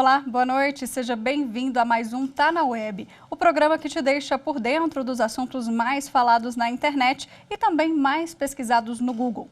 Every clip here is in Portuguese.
Olá, boa noite, seja bem-vindo a mais um Tá na Web, o programa que te deixa por dentro dos assuntos mais falados na internet e também mais pesquisados no Google.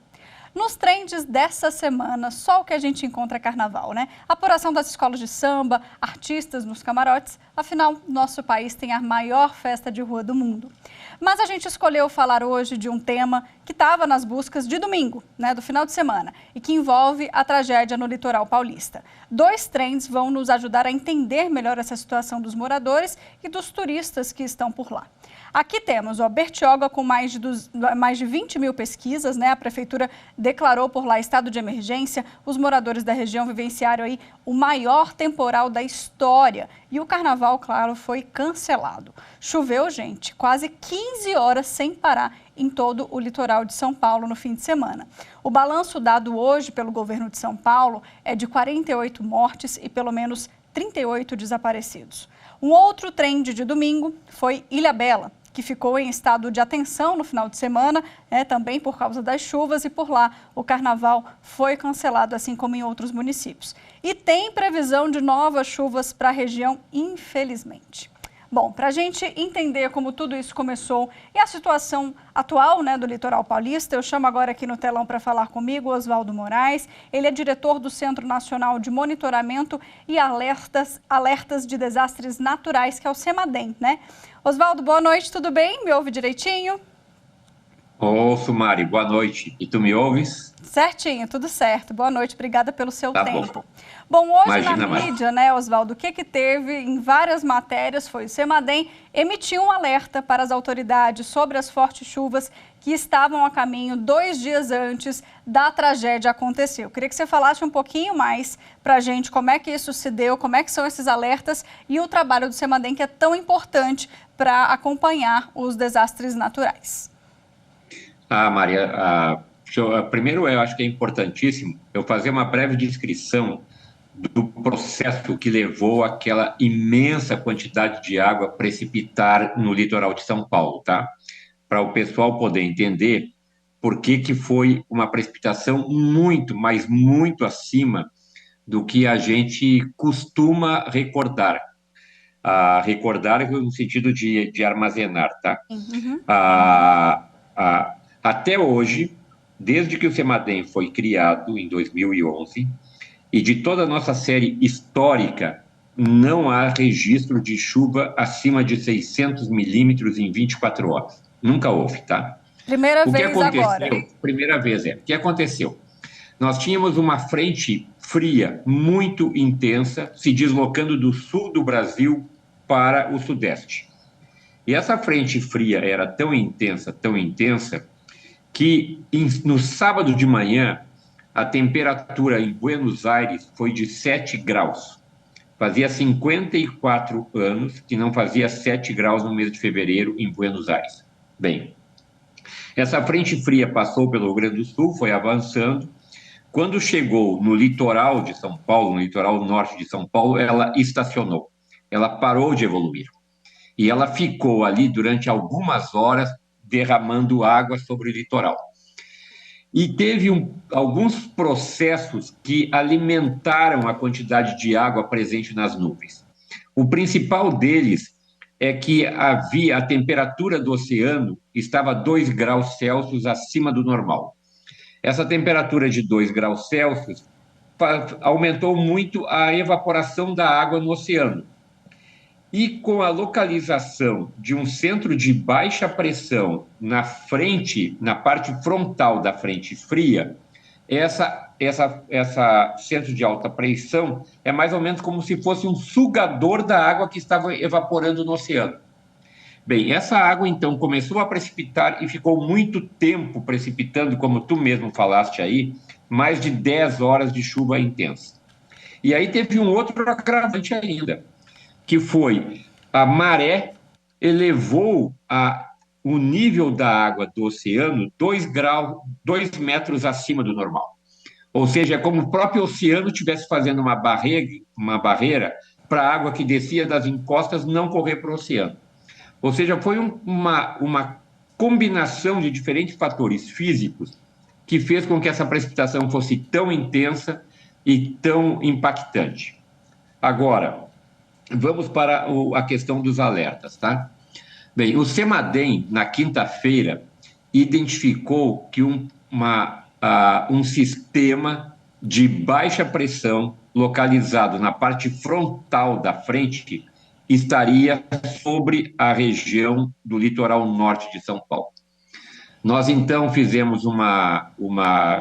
Nos trends dessa semana, só o que a gente encontra é carnaval, né? Apuração das escolas de samba, artistas nos camarotes, afinal, nosso país tem a maior festa de rua do mundo. Mas a gente escolheu falar hoje de um tema que estava nas buscas de domingo, né, do final de semana, e que envolve a tragédia no litoral paulista. Dois trends vão nos ajudar a entender melhor essa situação dos moradores e dos turistas que estão por lá. Aqui temos o Bertioga com mais de 20 mil pesquisas, né? A prefeitura declarou por lá estado de emergência. Os moradores da região vivenciaram aí o maior temporal da história. E o carnaval, claro, foi cancelado. Choveu, gente, quase 15 horas sem parar em todo o litoral de São Paulo no fim de semana. O balanço dado hoje pelo governo de São Paulo é de 48 mortes e pelo menos 38 desaparecidos. Um outro trend de domingo foi Ilhabela, que ficou em estado de atenção no final de semana, também por causa das chuvas, e por lá o carnaval foi cancelado, assim como em outros municípios. E tem previsão de novas chuvas para a região, infelizmente. Bom, para a gente entender como tudo isso começou e a situação atual, né, do litoral paulista, eu chamo agora aqui no telão para falar comigo o Oswaldo Moraes. Ele é diretor do Centro Nacional de Monitoramento e Alertas de Desastres Naturais, que é o CEMADEM, né? Oswaldo, boa noite, tudo bem? Me ouve direitinho? Ouço, Mari, boa noite. E tu me ouves? Certinho, tudo certo. Boa noite, obrigada pelo seu Tá tempo. bom. Bom, hoje Imagina, na Mari. mídia, né, Oswaldo, o que teve em várias matérias foi o CEMADEM emitiu um alerta para as autoridades sobre as fortes chuvas que estavam a caminho 2 dias antes da tragédia acontecer. Eu queria que você falasse um pouquinho mais para a gente como é que isso se deu, como é que são esses alertas e o trabalho do CEMADEM que é tão importante para acompanhar os desastres naturais. Maria, primeiro eu acho que é importantíssimo eu fazer uma breve descrição do processo que levou aquela imensa quantidade de água precipitar no litoral de São Paulo, tá? Para o pessoal poder entender por que foi uma precipitação muito, mas muito acima do que a gente costuma recordar. Recordar no sentido de armazenar, tá? Uhum. Ah, Até hoje, desde que o CEMADEM foi criado em 2011, e de toda a nossa série histórica, não há registro de chuva acima de 600 milímetros em 24 horas. Nunca houve, tá? Primeira O que vez agora. aconteceu? Primeira vez o que aconteceu? Nós tínhamos uma frente fria muito intensa se deslocando do sul do Brasil para o sudeste. E essa frente fria era tão intensa, que no sábado de manhã a temperatura em Buenos Aires foi de 7 graus. Fazia 54 anos que não fazia 7 graus no mês de fevereiro em Buenos Aires. Bem, essa frente fria passou pelo Rio Grande do Sul, foi avançando. Quando chegou no litoral de São Paulo, no litoral norte de São Paulo, ela estacionou. Ela parou de evoluir. E ela ficou ali durante algumas horas derramando água sobre o litoral. E teve alguns processos que alimentaram a quantidade de água presente nas nuvens. O principal deles é que a temperatura do oceano estava 2 graus Celsius acima do normal. Essa temperatura de 2 graus Celsius aumentou muito a evaporação da água no oceano. E com a localização de um centro de baixa pressão na parte frontal da frente fria, essa centro de alta pressão é mais ou menos como se fosse um sugador da água que estava evaporando no oceano. Bem, essa água então começou a precipitar e ficou muito tempo precipitando, como tu mesmo falaste aí, mais de 10 horas de chuva intensa. E aí teve um outro agravante ainda, que foi a maré elevou o nível da água do oceano 2 metros acima do normal. Ou seja, é como o próprio oceano estivesse fazendo uma barreira para a água que descia das encostas não correr para o oceano. Ou seja, foi uma combinação de diferentes fatores físicos que fez com que essa precipitação fosse tão intensa e tão impactante. Agora, vamos para a questão dos alertas, tá? Bem, o CEMADEM, na quinta-feira, identificou que um sistema de baixa pressão localizado na parte frontal da frente estaria sobre a região do litoral norte de São Paulo. Nós, então, fizemos uma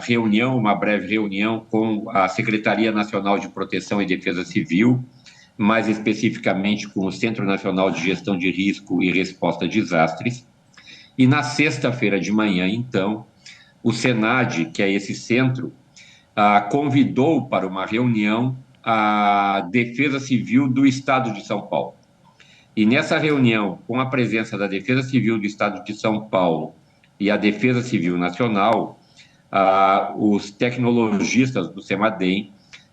reunião, uma breve reunião com a Secretaria Nacional de Proteção e Defesa Civil, mais especificamente com o Centro Nacional de Gestão de Risco e Resposta a Desastres. E na sexta-feira de manhã, então, o SENADE, que é esse centro, convidou para uma reunião a Defesa Civil do Estado de São Paulo. E nessa reunião, com a presença da Defesa Civil do Estado de São Paulo e a Defesa Civil Nacional, os tecnologistas do CEMADEM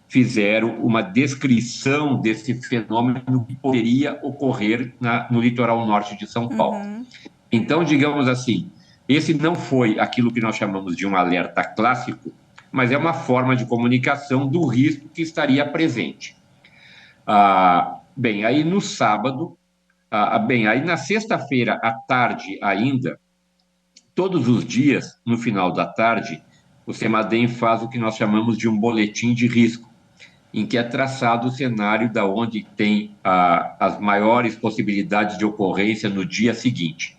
fizeram uma descrição desse fenômeno que poderia ocorrer no litoral norte de São Paulo. Então, digamos assim, esse não foi aquilo que nós chamamos de um alerta clássico, mas é uma forma de comunicação do risco que estaria presente. Bem, aí no sábado, aí na sexta-feira à tarde ainda, todos os dias, no final da tarde, o CEMADEM faz o que nós chamamos de um boletim de risco, em que é traçado o cenário da onde tem as maiores possibilidades de ocorrência no dia seguinte.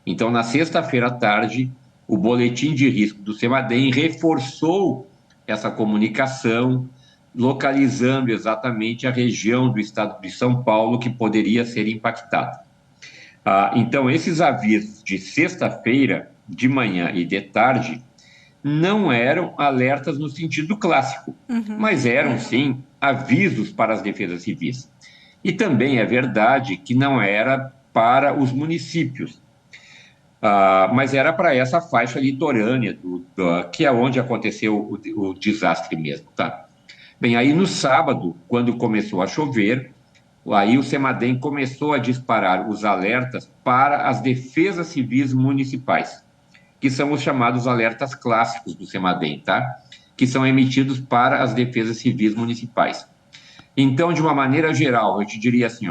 Então, na sexta-feira à tarde, o boletim de risco do CEMADEM reforçou essa comunicação, localizando exatamente a região do estado de São Paulo que poderia ser impactada. Então, esses avisos de sexta-feira, de manhã e de tarde, não eram alertas no sentido clássico, mas eram, sim, avisos para as defesas civis. E também é verdade que não era para os municípios, mas era para essa faixa litorânea, que é onde aconteceu o desastre mesmo, tá? Bem, aí no sábado, quando começou a chover, aí o CEMADEM começou a disparar os alertas para as defesas civis municipais, que são os chamados alertas clássicos do CEMADEM, tá? Que são emitidos para as defesas civis municipais. Então, de uma maneira geral, eu te diria assim,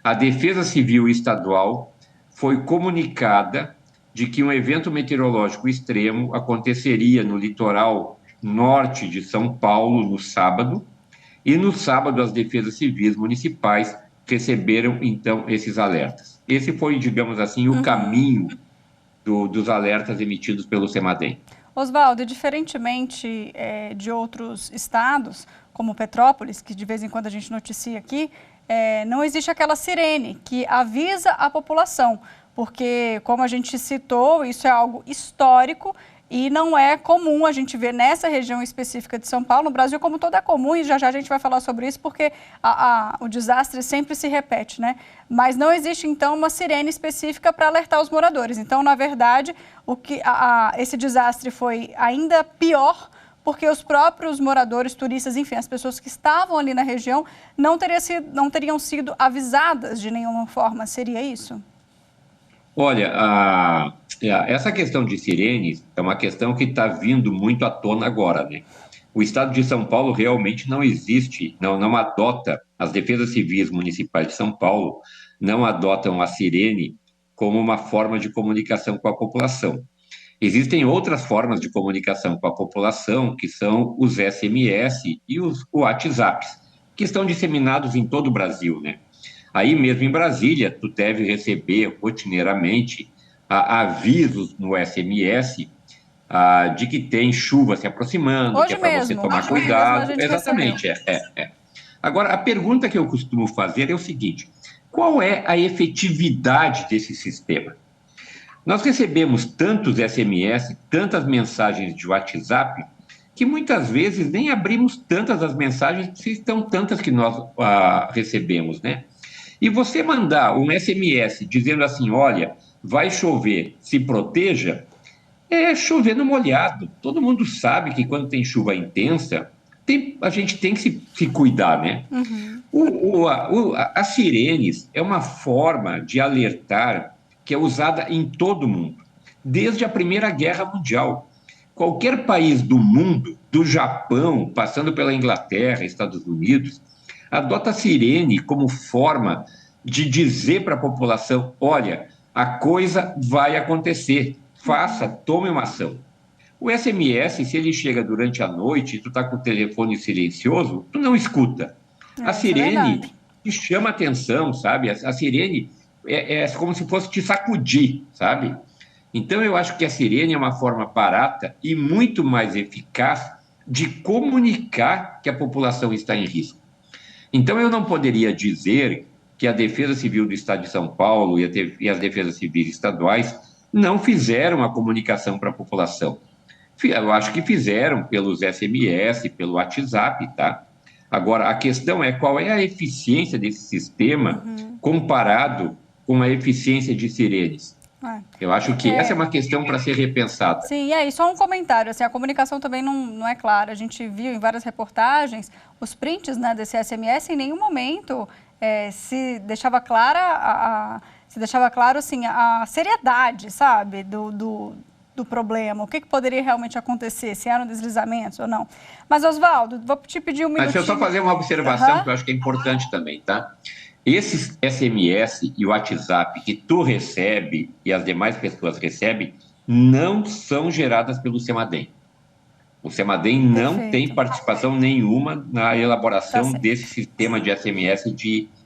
a Defesa Civil Estadual foi comunicada de que um evento meteorológico extremo aconteceria no litoral norte de São Paulo no sábado, e no sábado as defesas civis municipais receberam, então, esses alertas. Esse foi, digamos assim, o caminho dos alertas emitidos pelo CEMADEM. Oswaldo, diferentemente de outros estados, como Petrópolis, que de vez em quando a gente noticia aqui, não existe aquela sirene que avisa a população, porque, como a gente citou, isso é algo histórico e não é comum a gente ver nessa região específica de São Paulo. No Brasil como todo é comum, e já já a gente vai falar sobre isso, porque o desastre sempre se repete, né? Mas não existe, então, uma sirene específica para alertar os moradores. Então, na verdade, esse desastre foi ainda pior, porque os próprios moradores, turistas, enfim, as pessoas que estavam ali na região não teriam sido avisadas de nenhuma forma. Seria isso? Olha, essa questão de sirenes é uma questão que está vindo muito à tona agora, né? O estado de São Paulo realmente não existe, não adota, as defesas civis municipais de São Paulo não adotam a sirene como uma forma de comunicação com a população. Existem outras formas de comunicação com a população, que são os SMS e os WhatsApps, que estão disseminados em todo o Brasil, né? Aí mesmo em Brasília, tu deve receber rotineiramente avisos no SMS de que tem chuva se aproximando, que é para você tomar cuidado. Exatamente, Agora, a pergunta que eu costumo fazer é o seguinte: qual é a efetividade desse sistema? Nós recebemos tantos SMS, tantas mensagens de WhatsApp, que muitas vezes nem abrimos tantas as mensagens, se estão tantas que nós recebemos, né? E você mandar um SMS dizendo assim, olha, vai chover, se proteja, é chover no molhado. Todo mundo sabe que quando tem chuva intensa, a gente tem que se cuidar, né? As sirenes é uma forma de alertar que é usada em todo o mundo, desde a Primeira Guerra Mundial. Qualquer país do mundo, do Japão, passando pela Inglaterra, Estados Unidos, Adota a sirene como forma de dizer para a população: olha, a coisa vai acontecer, faça, tome uma ação. O SMS, se ele chega durante a noite e tu está com o telefone silencioso, tu não escuta. A Isso é sirene verdade. te chama atenção, sabe? A sirene é como se fosse te sacudir, sabe? Então, eu acho que a sirene é uma forma barata e muito mais eficaz de comunicar que a população está em risco. Então, eu não poderia dizer que a Defesa Civil do Estado de São Paulo e as defesas civis estaduais não fizeram a comunicação para a população. Eu acho que fizeram pelos SMS, pelo WhatsApp, tá? Agora, a questão é qual é a eficiência desse sistema comparado com a eficiência de sirenes. Eu acho que essa é É, uma questão para ser repensada. sim, e aí, só um comentário, assim, a comunicação também não é clara. A gente viu em várias reportagens os prints, né, desse SMS, em nenhum momento se deixava clara se deixava claro, assim, a seriedade, sabe, do problema, o que poderia realmente acontecer, se eram deslizamentos ou não. Mas, Oswaldo, vou te pedir um Mas minutinho. deixa eu só fazer uma observação que eu acho que é importante também, tá? Esses SMS e o WhatsApp que tu recebe e as demais pessoas recebem não são geradas pelo Semadem. O Semadem não tem Perfeito. participação nenhuma na Tá elaboração certo. desse sistema de SMS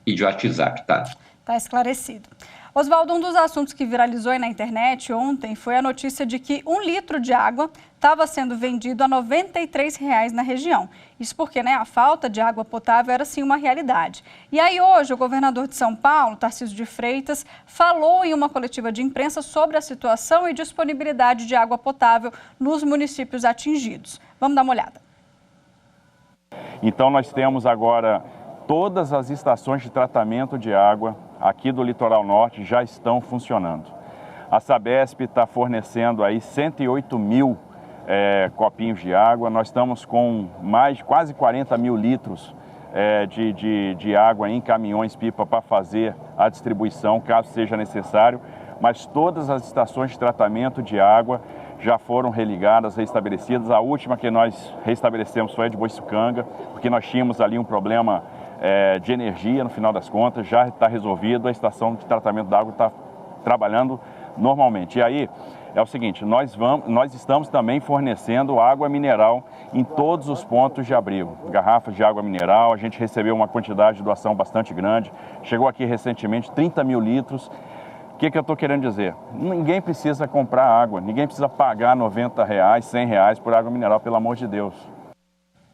e de WhatsApp, tá? Está esclarecido. Oswaldo, um dos assuntos que viralizou aí na internet ontem foi a notícia de que 1 litro de água estava sendo vendido a R$ 93 na região. Isso porque, né, a falta de água potável era sim uma realidade. E aí hoje o governador de São Paulo, Tarcísio de Freitas, falou em uma coletiva de imprensa sobre a situação e disponibilidade de água potável nos municípios atingidos. Vamos dar uma olhada. Então nós temos agora todas as estações de tratamento de água aqui do Litoral Norte já estão funcionando. A Sabesp está fornecendo aí 108 mil copinhos de água. Nós estamos com quase 40 mil litros de água em caminhões-pipa para fazer a distribuição, caso seja necessário. Mas todas as estações de tratamento de água já foram religadas, restabelecidas. A última que nós restabelecemos foi a de Boiçucanga, porque nós tínhamos ali um problema de energia, no final das contas, já está resolvido, a estação de tratamento da água está trabalhando normalmente. E aí, é o seguinte, nós estamos também fornecendo água mineral em todos os pontos de abrigo, garrafas de água mineral, a gente recebeu uma quantidade de doação bastante grande, chegou aqui recentemente 30 mil litros. O que eu estou querendo dizer? Ninguém precisa comprar água, ninguém precisa pagar R$90, R$100 por água mineral, pelo amor de Deus.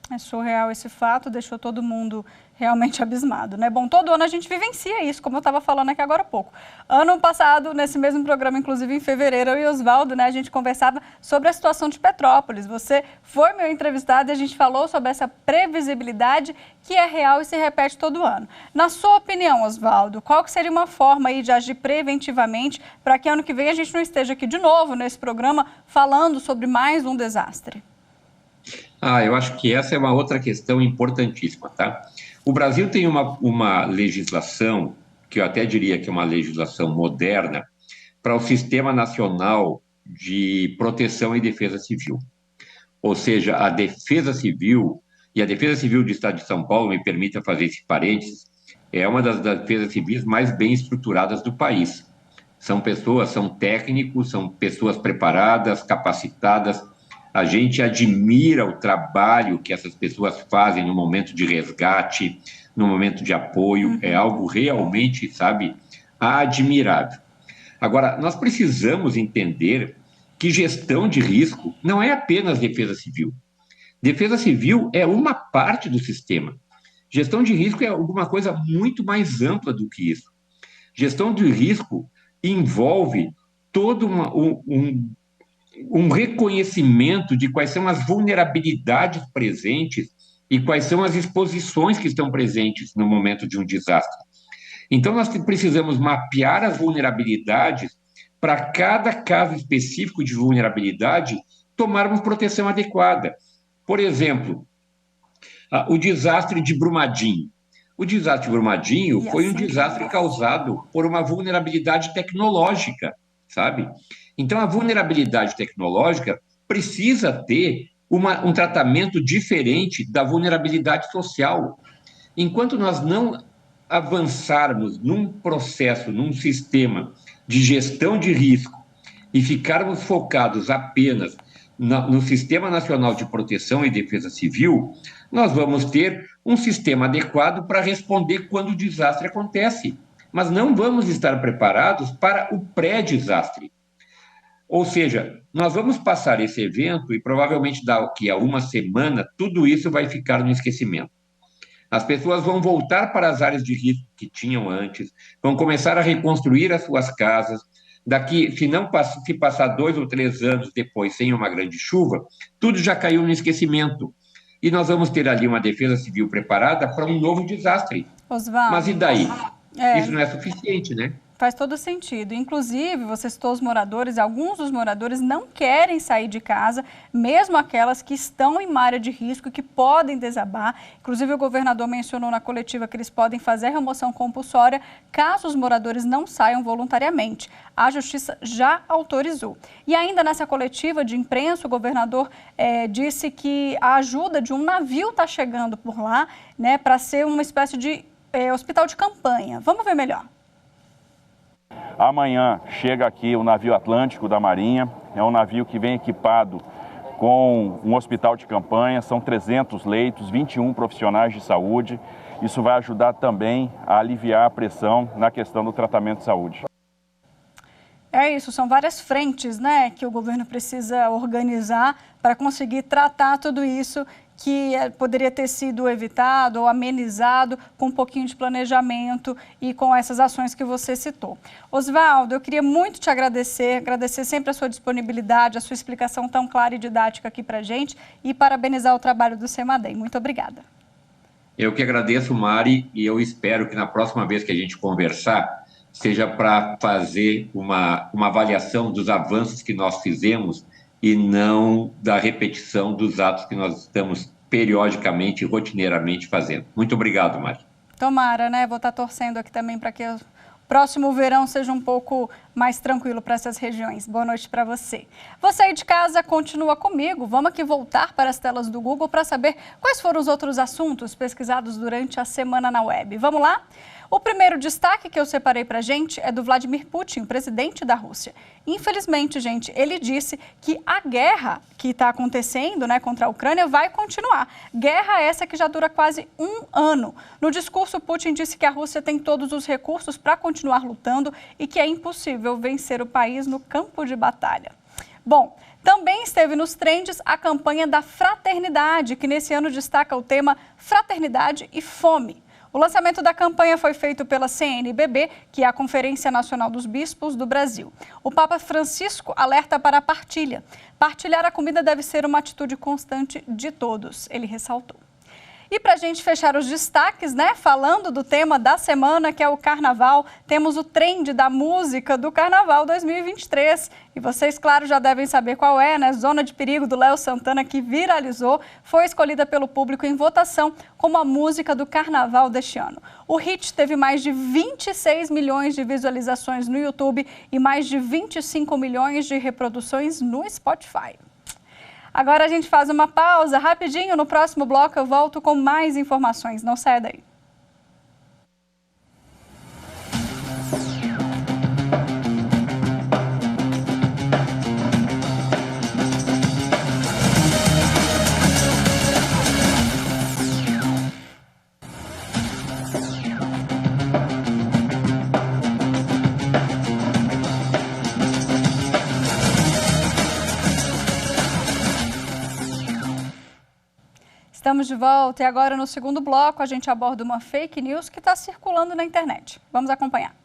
É surreal esse fato, deixou todo mundo realmente abismado, né? Bom, todo ano a gente vivencia isso, como eu estava falando aqui agora há pouco. Ano passado, nesse mesmo programa, inclusive em fevereiro, eu e Oswaldo, né, a gente conversava sobre a situação de Petrópolis. Você foi meu entrevistado e a gente falou sobre essa previsibilidade que é real e se repete todo ano. Na sua opinião, Oswaldo, qual que seria uma forma aí de agir preventivamente para que ano que vem a gente não esteja aqui de novo nesse programa falando sobre mais um desastre? Eu acho que essa é uma outra questão importantíssima, tá? O Brasil tem uma legislação, que eu até diria que é uma legislação moderna, para o Sistema Nacional de Proteção e Defesa Civil. Ou seja, a Defesa Civil, e a Defesa Civil do Estado de São Paulo, me permita fazer esse parênteses, é uma das defesas civis mais bem estruturadas do país. São pessoas, são técnicos, são pessoas preparadas, capacitadas. A gente admira o trabalho que essas pessoas fazem no momento de resgate, no momento de apoio. É algo realmente, sabe, admirável. Agora, nós precisamos entender que gestão de risco não é apenas defesa civil. Defesa civil é uma parte do sistema. Gestão de risco é alguma coisa muito mais ampla do que isso. Gestão de risco envolve todo um reconhecimento de quais são as vulnerabilidades presentes e quais são as exposições que estão presentes no momento de um desastre. Então, nós precisamos mapear as vulnerabilidades para cada caso específico de vulnerabilidade tomarmos proteção adequada. Por exemplo, o desastre de Brumadinho. O desastre de Brumadinho foi um desastre causado por uma vulnerabilidade tecnológica, sabe? Então, a vulnerabilidade tecnológica precisa ter um tratamento diferente da vulnerabilidade social. enquanto nós não avançarmos num processo, num sistema de gestão de risco e ficarmos focados apenas no Sistema Nacional de Proteção e Defesa Civil, nós vamos ter um sistema adequado para responder quando o desastre acontece, mas não vamos estar preparados para o pré-desastre. Ou seja, nós vamos passar esse evento e provavelmente daqui a uma semana tudo isso vai ficar no esquecimento. As pessoas vão voltar para as áreas de risco que tinham antes, vão começar a reconstruir as suas casas. Daqui, se passar 2 ou 3 anos depois, sem uma grande chuva, tudo já caiu no esquecimento. E nós vamos ter ali uma defesa civil preparada para um novo desastre. Osvaldo, mas e daí? Isso não é suficiente, né? Faz todo sentido. Inclusive, você citou os moradores, alguns dos moradores não querem sair de casa, mesmo aquelas que estão em uma área de risco, que podem desabar. Inclusive, o governador mencionou na coletiva que eles podem fazer remoção compulsória caso os moradores não saiam voluntariamente. A Justiça já autorizou. E ainda nessa coletiva de imprensa, o governador disse que a ajuda de um navio está chegando por lá, né, para ser uma espécie de hospital de campanha. Vamos ver melhor. Amanhã chega aqui o navio Atlântico da Marinha, é um navio que vem equipado com um hospital de campanha, são 300 leitos, 21 profissionais de saúde. Isso vai ajudar também a aliviar a pressão na questão do tratamento de saúde. É isso, são várias frentes, né, que o governo precisa organizar para conseguir tratar tudo isso que poderia ter sido evitado ou amenizado com um pouquinho de planejamento e com essas ações que você citou. Osvaldo, eu queria muito te agradecer sempre a sua disponibilidade, a sua explicação tão clara e didática aqui para a gente e parabenizar o trabalho do CEMADEM. Muito obrigada. Eu que agradeço, Mari, e eu espero que na próxima vez que a gente conversar, seja para fazer uma avaliação dos avanços que nós fizemos e não da repetição dos atos que nós estamos periodicamente e rotineiramente fazendo. Muito obrigado, Mari. Tomara, né? Vou estar torcendo aqui também para que o próximo verão seja um pouco mais tranquilo para essas regiões. Boa noite para você. Você aí de casa continua comigo. Vamos aqui voltar para as telas do Google para saber quais foram os outros assuntos pesquisados durante a semana na web. Vamos lá? O primeiro destaque que eu separei para a gente é do Vladimir Putin, presidente da Rússia. Infelizmente, gente, ele disse que a guerra que está acontecendo, né, contra a Ucrânia vai continuar. Guerra essa que já dura quase um ano. No discurso, Putin disse que a Rússia tem todos os recursos para continuar lutando e que é impossível vencer o país no campo de batalha. Bom, também esteve nos trends a campanha da fraternidade, que nesse ano destaca o tema Fraternidade e Fome. O lançamento da campanha foi feito pela CNBB, que é a Conferência Nacional dos Bispos do Brasil. O Papa Francisco alerta para a partilha. Partilhar a comida deve ser uma atitude constante de todos, ele ressaltou. E para a gente fechar os destaques, né, falando do tema da semana, que é o Carnaval, temos o trend da música do Carnaval 2023. E vocês, claro, já devem saber qual é, né? Zona de Perigo, do Léo Santana, que viralizou, foi escolhida pelo público em votação como a música do Carnaval deste ano. O hit teve mais de 26 milhões de visualizações no YouTube e mais de 25 milhões de reproduções no Spotify. Agora a gente faz uma pausa rapidinho, no próximo bloco eu volto com mais informações, não saia daí. Estamos de volta e agora no segundo bloco a gente aborda uma fake news que está circulando na internet. Vamos acompanhar.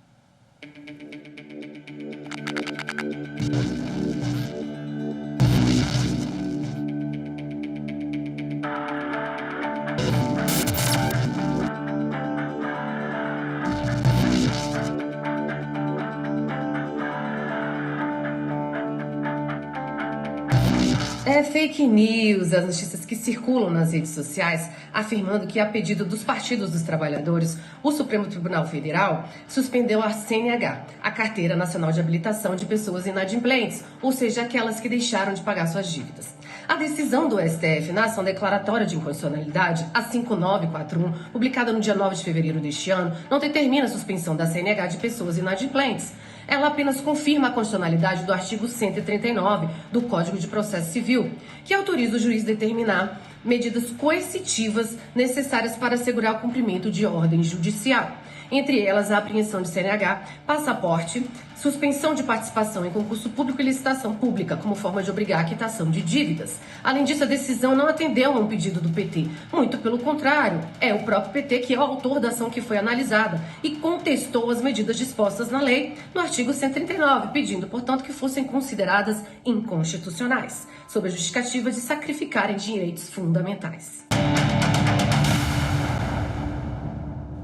É fake news as notícias que circulam nas redes sociais afirmando que, a pedido dos partidos dos trabalhadores, o Supremo Tribunal Federal suspendeu a CNH, a Carteira Nacional de Habilitação de Pessoas Inadimplentes, ou seja, aquelas que deixaram de pagar suas dívidas. A decisão do STF na ação declaratória de inconstitucionalidade, a 5941, publicada no dia 9 de fevereiro deste ano, não determina a suspensão da CNH de pessoas inadimplentes. Ela apenas confirma a constitucionalidade do artigo 139 do Código de Processo Civil, que autoriza o juiz determinar medidas coercitivas necessárias para assegurar o cumprimento de ordem judicial. Entre elas, a apreensão de CNH, passaporte, suspensão de participação em concurso público e licitação pública, como forma de obrigar a quitação de dívidas. Além disso, a decisão não atendeu a um pedido do PT. Muito pelo contrário, é o próprio PT que é o autor da ação que foi analisada e contestou as medidas dispostas na lei, no artigo 139, pedindo, portanto, que fossem consideradas inconstitucionais, sob a justificativa de sacrificarem direitos fundamentais.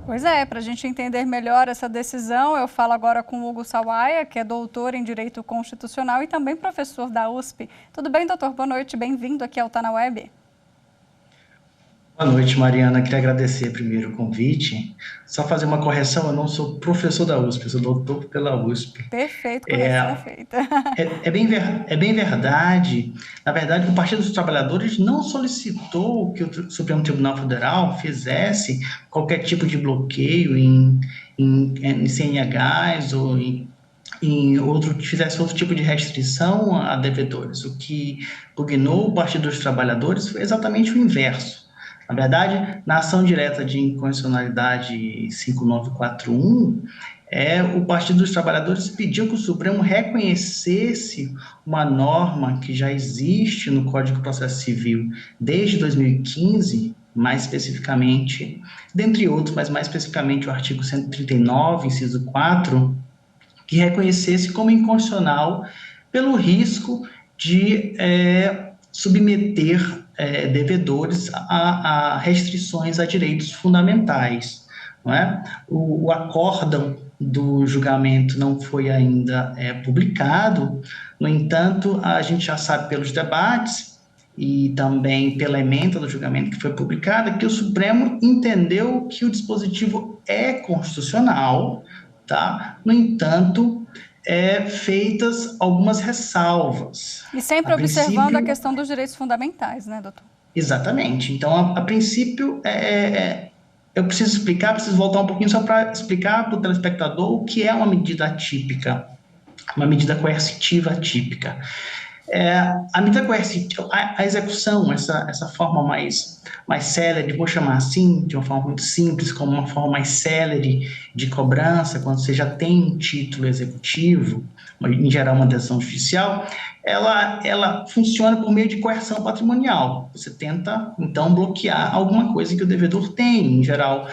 Pois é, para a gente entender melhor essa decisão, eu falo agora com o Hugo Sawaia, que é doutor em Direito Constitucional e também professor da USP. Tudo bem, doutor? Boa noite, bem-vindo aqui ao Tá na Web. Boa noite, Mariana. Queria agradecer primeiro o convite. Só fazer uma correção, eu não sou professor da USP, eu sou doutor pela USP. Perfeito, correção feita. É bem verdade. Na verdade, o Partido dos Trabalhadores não solicitou que o Supremo Tribunal Federal fizesse qualquer tipo de bloqueio em CNHs ou fizesse outro tipo de restrição a devedores. O que pugnou o Partido dos Trabalhadores foi exatamente o inverso. Na verdade, na ação direta de inconstitucionalidade 5941, o Partido dos Trabalhadores pediu que o Supremo reconhecesse uma norma que já existe no Código de Processo Civil desde 2015, mais especificamente, dentre outros, mas mais especificamente o artigo 139, inciso 4, que reconhecesse como inconstitucional pelo risco de submeter devedores a restrições a direitos fundamentais. Não é? O acórdão do julgamento não foi ainda publicado, no entanto, a gente já sabe pelos debates e também pela ementa do julgamento que foi publicada, que o Supremo entendeu que o dispositivo é constitucional, tá? No entanto, feitas algumas ressalvas. E sempre observando a questão dos direitos fundamentais, né, doutor? Exatamente. Então, a princípio, eu preciso voltar um pouquinho só para explicar para o telespectador o que é uma medida atípica, uma medida coercitiva atípica. A medida coercitiva, a execução, essa forma mais célere, vou chamar assim, de uma forma muito simples, como uma forma mais célere de cobrança, quando você já tem um título executivo, em geral uma decisão judicial, ela funciona por meio de coerção patrimonial. Você tenta, então, bloquear alguma coisa que o devedor tem, em geral,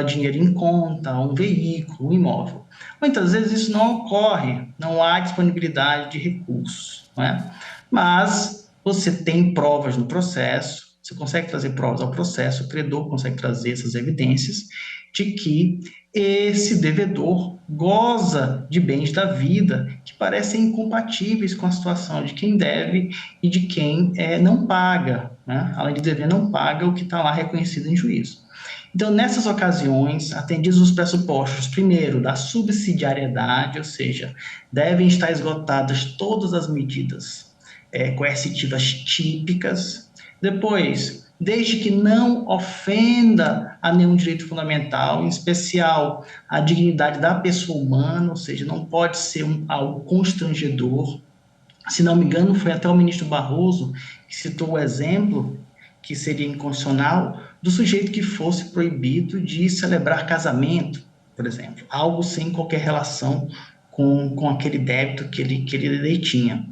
dinheiro em conta, um veículo, um imóvel. Muitas vezes isso não ocorre, não há disponibilidade de recursos, não é? Mas você tem provas no processo, você consegue trazer provas ao processo, o credor consegue trazer essas evidências de que esse devedor goza de bens da vida que parecem incompatíveis com a situação de quem deve e de quem não paga, né? Além de dever, não paga o que está lá reconhecido em juízo. Então, nessas ocasiões, atendidos os pressupostos, primeiro, da subsidiariedade, ou seja, devem estar esgotadas todas as medidas coercitivas típicas. Depois, desde que não ofenda a nenhum direito fundamental, em especial a dignidade da pessoa humana, ou seja, não pode ser algo constrangedor. Se não me engano, foi até o ministro Barroso que citou o exemplo, que seria inconstitucional, do sujeito que fosse proibido de celebrar casamento, por exemplo, algo sem qualquer relação com aquele débito que ele detinha.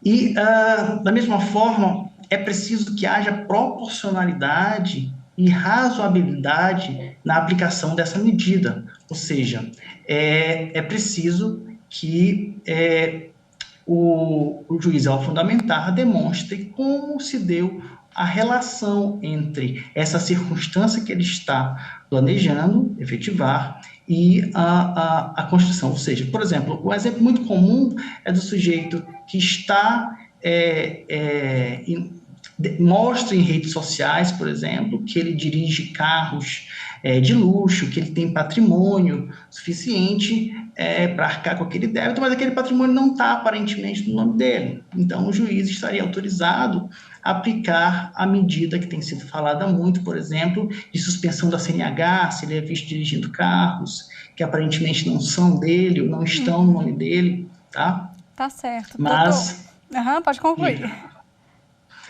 E, da mesma forma, é preciso que haja proporcionalidade e razoabilidade na aplicação dessa medida, ou seja, é preciso que o juiz, ao fundamentar, demonstre como se deu a relação entre essa circunstância que ele está planejando efetivar e a Constituição. Ou seja, por exemplo, o exemplo muito comum é do sujeito que está mostra em redes sociais, por exemplo, que ele dirige carros de luxo, que ele tem patrimônio suficiente para arcar com aquele débito, mas aquele patrimônio não está aparentemente no nome dele. Então, o juiz estaria autorizado a aplicar a medida que tem sido falada muito, por exemplo, de suspensão da CNH, se ele é visto dirigindo carros que aparentemente não são dele ou não estão no nome dele, tá? Tá certo. Mas... pode concluir.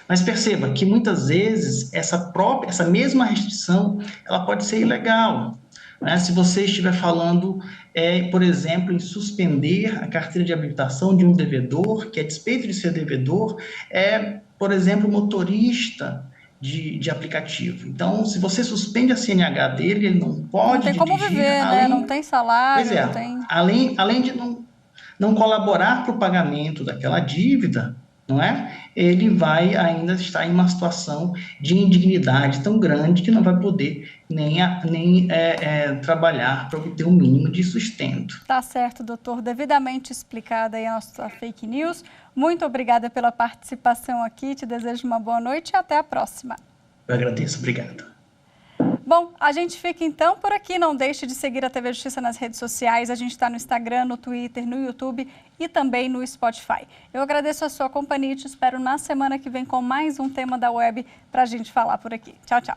Mas perceba que muitas vezes essa mesma restrição, ela pode ser ilegal. Né? Se você estiver falando, por exemplo, em suspender a carteira de habilitação de um devedor, que a despeito de ser devedor, por exemplo, motorista de aplicativo. Então, se você suspende a CNH dele, ele não pode dirigir... Não tem como viver, né? Não tem salário, Pois é, não tem... além de não colaborar para o pagamento daquela dívida, não é? Ele vai ainda estar em uma situação de indignidade tão grande que não vai poder nem trabalhar para obter o mínimo de sustento. Tá certo, doutor. Devidamente explicada aí a nossa fake news. Muito obrigada pela participação aqui. Te desejo uma boa noite e até a próxima. Eu agradeço. Obrigado. Bom, a gente fica então por aqui. Não deixe de seguir a TV Justiça nas redes sociais. A gente está no Instagram, no Twitter, no YouTube e também no Spotify. Eu agradeço a sua companhia e te espero na semana que vem com mais um tema da web para a gente falar por aqui. Tchau, tchau.